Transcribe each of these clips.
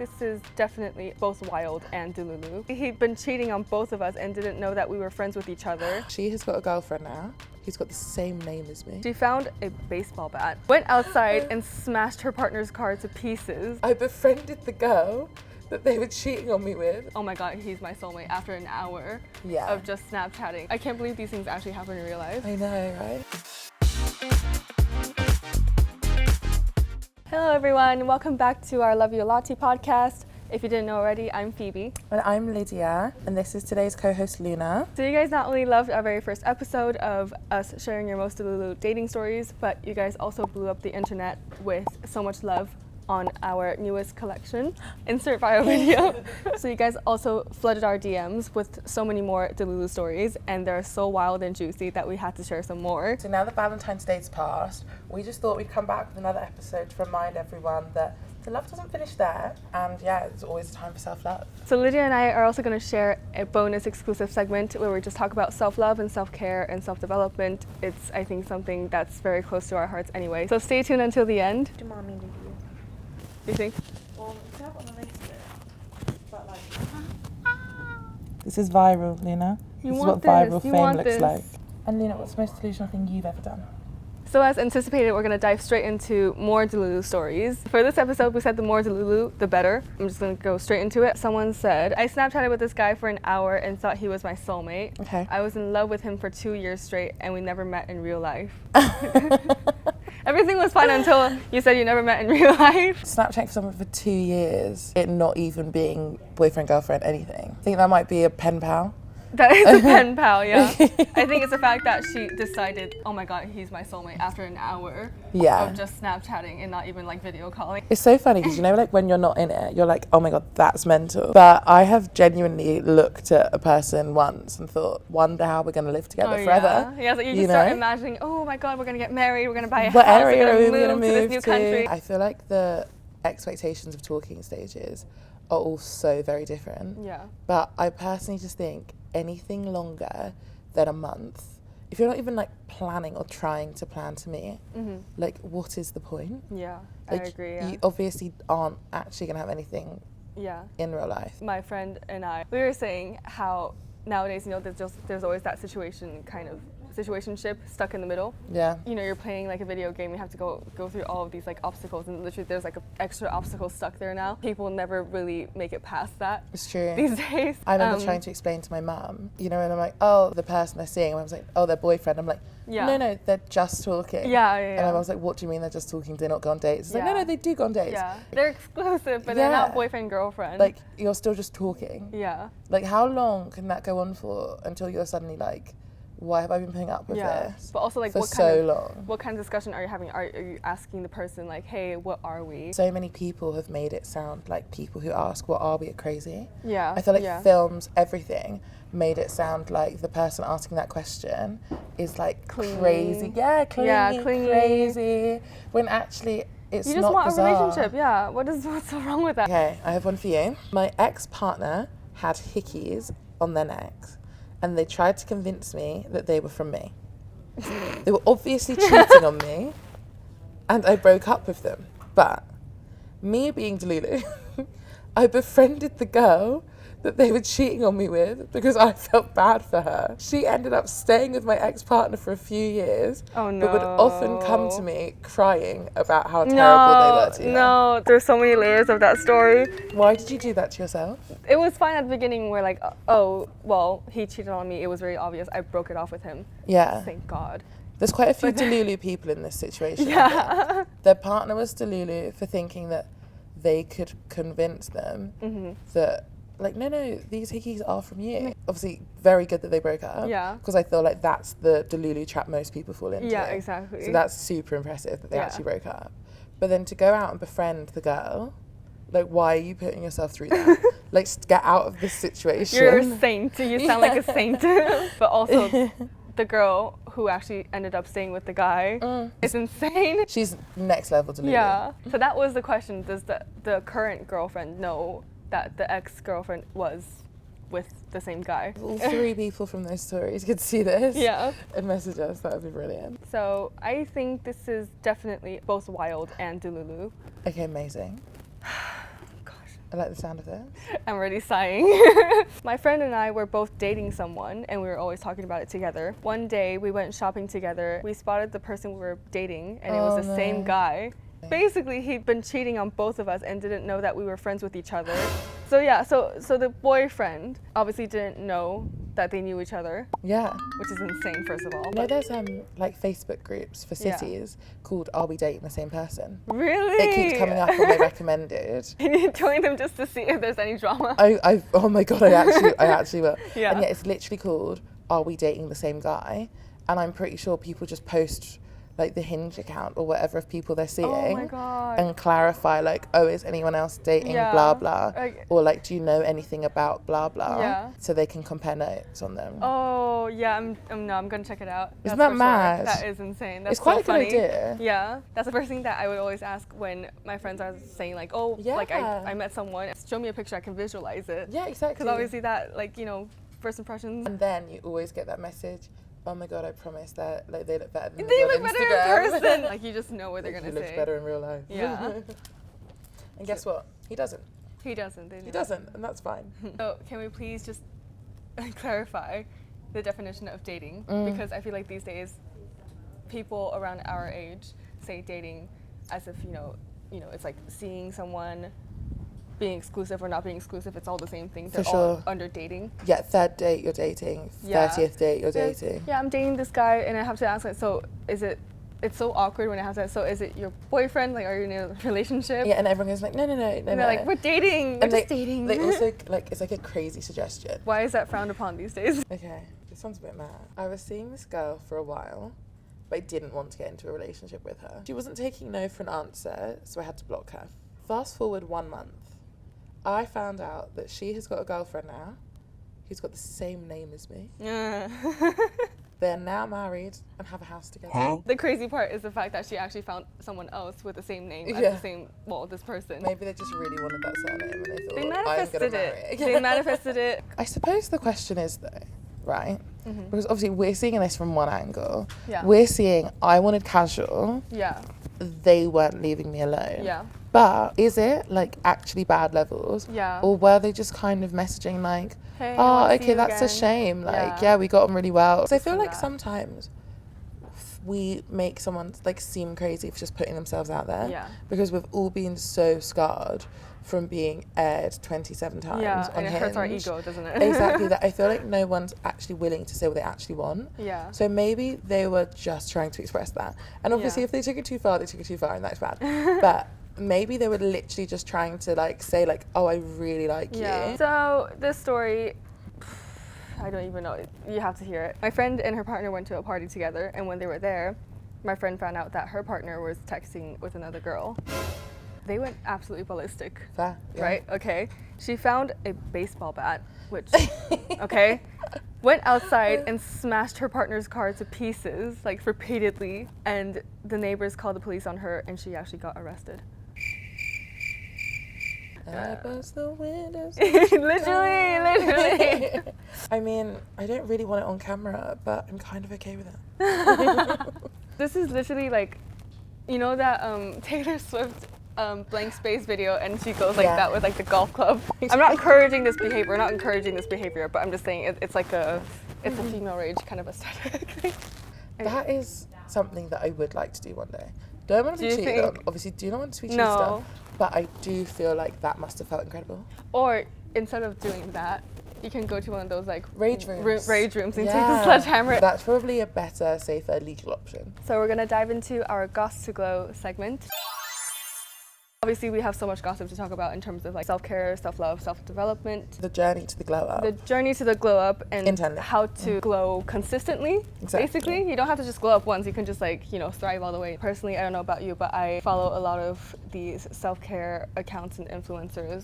this is definitely both wild and delulu. He'd been cheating on both of us and didn't know that we were friends with each other. She has got a girlfriend now who's got the same name as me. She found a baseball bat, went outside and smashed her partner's car to pieces. I befriended the girl that they were cheating on me with. Oh my god, he's my soulmate after an hour Yeah. of just Snapchatting. I can't believe these things actually happen in real life. I know, right? Hello everyone, welcome back to our Love You Lottie podcast. If you didn't know already, I'm Phoebe. And I'm Lydia, and this is today's co-host Luna. So you guys not only loved our very first episode of us sharing your most delulu dating stories, but you guys also blew up the internet with so much love on our newest collection, insert bio video. So you guys also flooded our DMs with so many more delulu stories, and they're so wild and juicy that we had to share some more. So now that Valentine's Day's passed, we just thought we'd come back with another episode to remind everyone that the love doesn't finish there, and yeah, it's always time for self-love. So Lydia and I are also going to share a bonus exclusive segment where we just talk about self-love and self-care and self-development. It's, I think, something that's very close to our hearts anyway. So stay tuned until the end. Do mommy review? You think? Well, it's not on the next bit, but like. This is viral, Luna. You This is want what viral this, you fame want looks this. like. And Luna, what's the most delusional thing you've ever done? So as anticipated, we're going to dive straight into more delulu stories. For this episode, we said the more delulu, the better. I'm just going to go straight into it. Someone said, I Snapchatted with this guy for an hour and thought he was my soulmate. Okay. I was in love with him for 2 years straight and we never met in real life. Everything was fine until you said you never met in real life. Snapchatting for someone for 2 years, it not even being boyfriend, girlfriend, anything. I think that might be a pen pal. That is a pen pal, yeah. I think it's the fact that she decided, oh my god, he's my soulmate after an hour Yeah. of just Snapchatting and not even like video calling. It's so funny because you know, like when you're not in it, you're like, oh my god, that's mental. But I have genuinely looked at a person once and thought, wonder how we're gonna live together forever. Yeah, so you just you start know? imagining, oh my god, we're gonna get married, we're gonna buy a What house, area are we're we gonna gonna move to move this new to? country. I feel like the expectations of talking stages are all so very different. Yeah. But I personally just think anything longer than a month, if you're not even like planning or trying to plan to meet, like what is the point? Yeah, Like, I agree. Yeah. You obviously aren't actually gonna have anything Yeah. in real life. My friend and I, we were saying how nowadays, you know, there's always that situationship stuck in the middle. Yeah. You know, you're playing like a video game, you have to go through all of these like obstacles, and literally there's like an extra obstacle stuck there now. People never really make it past that It's true. these days. I remember trying to explain to my mum, you know, and I'm like, oh, the person they're seeing, and I was like, oh, their boyfriend. I'm like, Yeah. no, they're just talking. Yeah. And I was like, what do you mean they're just talking? Do they not go on dates? It's like, Yeah. no, they do go on dates. Yeah, they're exclusive, but they're Yeah. not boyfriend, girlfriend. Like, you're still just talking. yeah. Like, how long can that go on for until you're suddenly like, why have I been putting up with Yeah. this But also like for what so kind of long? what kind of discussion are you having? Are you asking the person like, hey, what are we? So many people have made it sound like people who ask, what are we, are crazy. Yeah. I feel like yeah. films, everything, made it sound like the person asking that question is like Clingy. crazy. Yeah, clingy, clingy. crazy. When actually it's You just not want bizarre. a relationship, yeah. What's so wrong with that? Okay, I have one for you. My ex-partner had hickeys on their necks and they tried to convince me that they were from me. They were obviously cheating on me and I broke up with them. But me being delulu, I befriended the girl that they were cheating on me with because I felt bad for her. She ended up staying with my ex-partner for a few years, Oh no. but would often come to me crying about how terrible they were to her. No, there's so many layers of that story. Why did you do that to yourself? It was fine at the beginning where like, oh, well, he cheated on me. It was very obvious. I broke it off with him. Yeah. Thank God. There's quite a few delulu people in this situation. I think. Yeah. Their partner was delulu for thinking that they could convince them that, like, no, these hickeys are from you. Obviously, very good that they broke up. Yeah. Because I feel like that's the delulu trap most people fall into. Yeah, exactly. So that's super impressive that they Yeah. actually broke up. But then to go out and befriend the girl, like, why are you putting yourself through that? Like, get out of this situation. You're a saint. You sound like a saint. But also, the girl who actually ended up staying with the guy is insane. She's next level delulu. Yeah. So that was the question. Does the current girlfriend know that the ex-girlfriend was with the same guy? All three people from those stories could see this. Yeah. And message us. That would be brilliant. So I think this is definitely both wild and delulu. Okay, amazing. Gosh. I like the sound of this. I'm already sighing. My friend and I were both dating someone and we were always talking about it together. One day we went shopping together. We spotted the person we were dating and it was the same guy. Basically, he'd been cheating on both of us and didn't know that we were friends with each other. So yeah, so the boyfriend obviously didn't know that they knew each other. Yeah. Which is insane, first of all. You know, there's like Facebook groups for cities called "Are we dating the same person?" Really? It keeps coming up on my recommended. And you join them just to see if there's any drama. Oh my god, I actually will. Yeah. And yet it's literally called "Are we dating the same guy?" And I'm pretty sure people just post like the Hinge account or whatever of people they're seeing. Oh my god. And clarify like, oh, is anyone else dating blah blah, or like, do you know anything about blah blah? Yeah. So they can compare notes on them. Oh yeah, I'm gonna check it out. Isn't That's that for mad? Sure. That is insane. That's It's quite so a good funny. idea. Yeah, that's the first thing that I would always ask when my friends are saying like, oh, like I met someone. Show me a picture, I can visualize it. Yeah, exactly. Because obviously that, like, you know, first impressions. And then you always get that message, oh my god, I promise that like they look better than They on look better Instagram. in person. Like you just know what they're gonna say. He looks better in real life. Yeah. And guess what? He doesn't. He doesn't. He doesn't, and that's fine. So can we please just clarify the definition of dating? Because I feel like these days, people around our age say dating as if you know, it's like seeing someone, being exclusive or not being exclusive. It's all the same thing. They're all under dating. Yeah, third date you're dating, 30th date you're dating. Yeah, I'm dating this guy, and I have to ask, like, so is it? It's so awkward when I have that. So is it your boyfriend? Like, are you in a relationship? Yeah, and everyone goes like, no. And they're like, we're dating. We're just dating. They also like, it's like a crazy suggestion. Why is that frowned upon these days? Okay, this one's a bit mad. I was seeing this girl for a while, but I didn't want to get into a relationship with her. She wasn't taking no for an answer, so I had to block her. Fast forward 1 month, I found out that she has got a girlfriend now who's got the same name as me. They're now married and have a house together. Huh? The crazy part is the fact that she actually found someone else with the same name as the same, this person. Maybe they just really wanted that surname and they thought, They I'm manifested gonna marry it. They manifested it. I suppose the question is though, right? Because obviously we're seeing this from one angle. Yeah. We're seeing I wanted casual. Yeah. They weren't leaving me alone. Yeah. But is it like actually bad levels? Yeah. Or were they just kind of messaging like, Hey, I oh, wanna see okay, you that's a again. shame. Like, Yeah. yeah, we got on really well. So I feel see like that. sometimes we make someone like seem crazy for just putting themselves out there. Yeah. Because we've all been so scarred from being aired 27 times Yeah, on and it hurts our Hinge. ego, doesn't it? Exactly, that I feel like no one's actually willing to say what they actually want. Yeah. So maybe they were just trying to express that. And obviously Yeah. if they took it too far, they took it too far and that's bad. But maybe they were literally just trying to like say like, oh, I really like you. So this story, I don't even know. You have to hear it. My friend and her partner went to a party together, and when they were there, my friend found out that her partner was texting with another girl. They went absolutely ballistic. Fair, yeah. Right? Okay. She found a baseball bat, which, okay, went outside and smashed her partner's car to pieces, like repeatedly, and the neighbors called the police on her, and she actually got arrested. I bust the windows. literally. I mean, I don't really want it on camera, but I'm kind of okay with it. This is literally like, you know that Taylor Swift blank space video, and she goes like that with like the golf club. I'm not encouraging this behavior. We're not encouraging this behavior, but I'm just saying it's like it's a female rage kind of aesthetic. That is something that I would like to do one day. Don't want to be Do you cheated on. think- Obviously, do not want to be cheated No. on. But I do feel like that must have felt incredible. Or instead of doing that, you can go to one of those like Rage rooms. rage rooms and take the sledgehammer. That's probably a better, safer, legal option. So we're gonna dive into our Goss to Glow segment. Obviously, we have so much gossip to talk about in terms of like self-care, self-love, self-development, The journey to the glow up. the journey to the glow up, and Internally. how to glow consistently. Exactly. Basically, you don't have to just glow up once. You can just like, thrive all the way. Personally, I don't know about you, but I follow a lot of these self-care accounts and influencers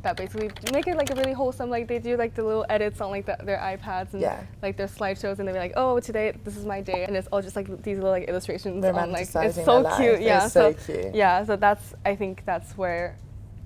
that basically make it like a really wholesome, like they do like the little edits on like their iPads and like their slideshows, and they're like, oh, today this is my day, and it's all just like these little like illustrations on like, it's Romanticising so their cute. life. Yeah, It's so cute. Yeah, so I think that's where,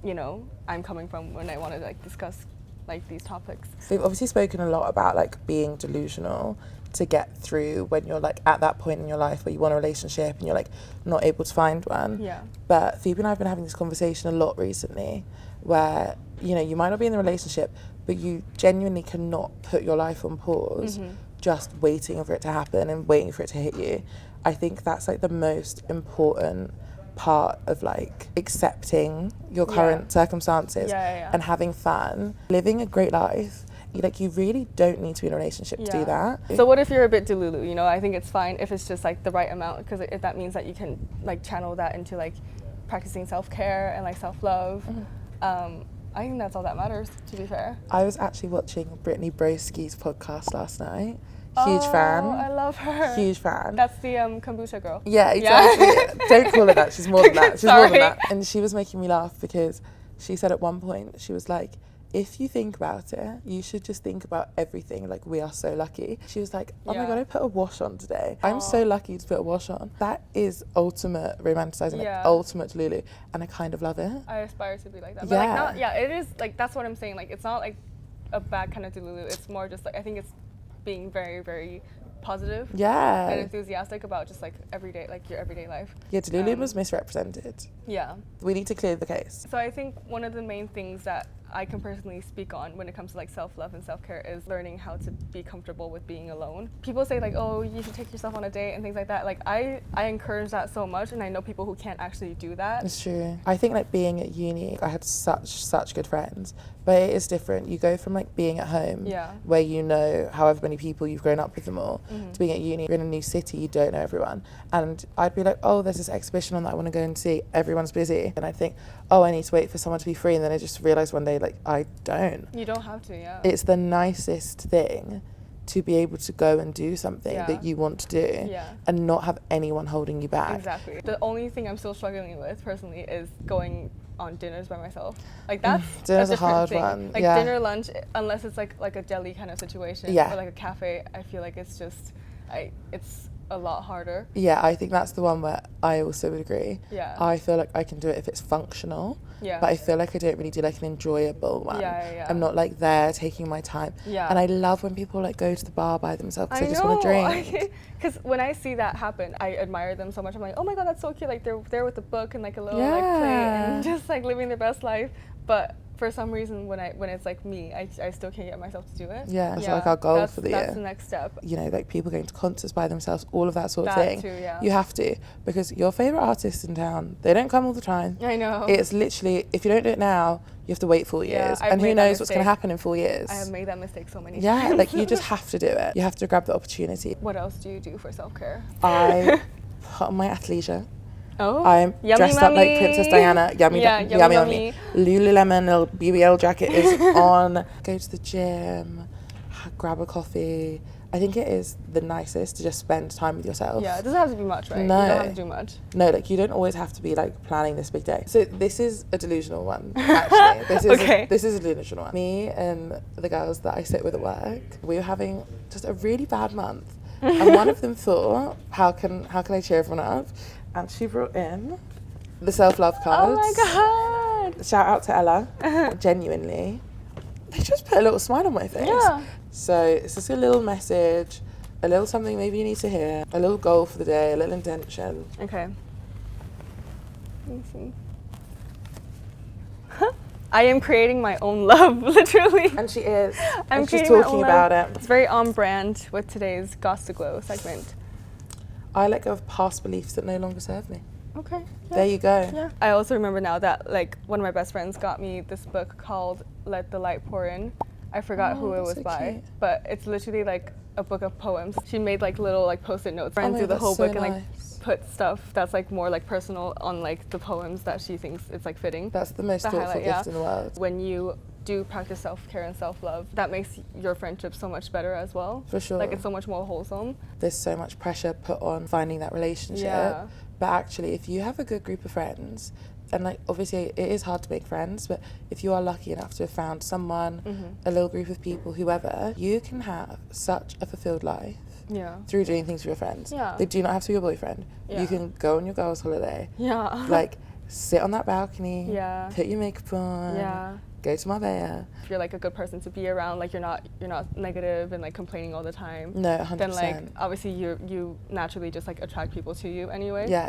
I'm coming from when I want to like discuss like these topics. So we've obviously spoken a lot about like being delusional to get through when you're like at that point in your life where you want a relationship and you're like not able to find one. Yeah. But Phoebe and I have been having this conversation a lot recently where, you know, you might not be in the relationship, but you genuinely cannot put your life on pause just waiting for it to happen and waiting for it to hit you. I think that's like the most important part of like accepting your current circumstances and having fun, living a great life. Like, you really don't need to be in a relationship to do that. So what if you're a bit delulu? You know, I think it's fine if it's just like the right amount, because if that means that you can like channel that into like practicing self-care and like self-love. I think that's all that matters, to be fair. I was actually watching Brittany Broski's podcast last night. Huge fan. I love her. Huge fan. That's the kombucha girl. Yeah, exactly. Don't call her that. She's more than that. She's more than that. And she was making me laugh because she said at one point, she was like, if you think about it, you should just think about everything. Like, we are so lucky. She was like, oh my God, I put a wash on today. I'm so lucky to put a wash on. That is ultimate romanticizing, like ultimate delulu. And I kind of love it. I aspire to be like that. But like, not, it is like, that's what I'm saying. Like, it's not like a bad kind of delulu. It's more just like, I think it's being very, very positive and enthusiastic about just like everyday, like your everyday life. Yeah, delulu was misrepresented. Yeah. We need to clear the case. So I think one of the main things that I can personally speak on when it comes to like self-love and self-care is learning how to be comfortable with being alone. People say like, oh, you should take yourself on a date and things like that. Like, I encourage that so much, and I know people who can't actually do that. It's true. I think like being at uni, I had such good friends, but it is different. You go from like being at home where you know however many people, you've grown up with them all, to being at uni, you're in a new city, you don't know everyone. And I'd be like, oh, there's this exhibition on that I want to go and see. Everyone's busy. And I think, oh, I need to wait for someone to be free. And then I just realised one day, like, I don't. You don't have to, It's the nicest thing to be able to go and do something that you want to do and not have anyone holding you back. Exactly. The only thing I'm still struggling with personally is going on dinners by myself. Like, that's dinner's a different hard thing. one. Like dinner, lunch, unless it's like a deli kind of situation or like a cafe, I feel like it's just it's a lot harder. Yeah, I think that's the one where I also would agree. Yeah. I feel like I can do it if it's functional. Yeah. But I feel like I don't really do like an enjoyable one. I'm not like there taking my time. Yeah. And I love when people like go to the bar by themselves because they just want to drink. Because when I see that happen, I admire them so much. I'm like, oh my God, that's so cute. Like, they're there with a book and like a little like plate and just like living their best life. But for some reason, when it's like me, I still can't get myself to do it. Yeah, it's like our goal for the year. That's the next step. You know, like people going to concerts by themselves, all of that sort of thing. Too, you have to, because your favourite artists in town, they don't come all the time. I know. It's literally, if you don't do it now, you have to wait 4 years. And who knows what's going to happen in 4 years. I have made that mistake so many times. Yeah, like you just have to do it. You have to grab the opportunity. What else do you do for self-care? I put on my athleisure. Oh, I'm dressed up like Princess Diana. Yummy. Lululemon little BBL jacket is on. Go to the gym, grab a coffee. I think it is the nicest to just spend time with yourself. Yeah, it doesn't have to be much, right? No. You don't have to do much. No, like you don't always have to be like planning this big day. So this is a delusional one, actually. This is a delusional one. Me and the girls that I sit with at work, we were having just a really bad month. And one of them thought, how can I cheer everyone up? And she brought in the self-love cards. Oh my God. Shout out to Ella. Genuinely. They just put a little smile on my face. Yeah. So it's just a little message, a little something maybe you need to hear, a little goal for the day, a little intention. Okay. Let me see. I am creating my own love, literally. And she is. She's talking about it. It's very on brand with today's Goss Glow segment. I let go of past beliefs that no longer serve me. Okay. Yeah. There you go. Yeah. I also remember now that like one of my best friends got me this book called Let the Light Pour In. I forgot who it was so by, cute. But it's literally like a book of poems. She made like little like post-it notes, ran through the whole book and like put stuff that's like more like personal on like the poems that she thinks it's like fitting. That's the most thoughtful gift in the world. When you do practice self-care and self-love, that makes your friendship so much better as well. For sure. Like it's so much more wholesome. There's so much pressure put on finding that relationship. Yeah. But actually, if you have a good group of friends, and like obviously it is hard to make friends, but if you are lucky enough to have found someone, a little group of people, whoever, you can have such a fulfilled life through doing things with your friends. Yeah. They do not have to be your boyfriend. Yeah. You can go on your girls' holiday. Yeah. Like sit on that balcony. Yeah. Put your makeup on. Yeah. Go to Marbella. If you're like a good person to be around, like you're not negative and like complaining all the time. No, 100%. Then like obviously you naturally just like attract people to you anyway. Yeah,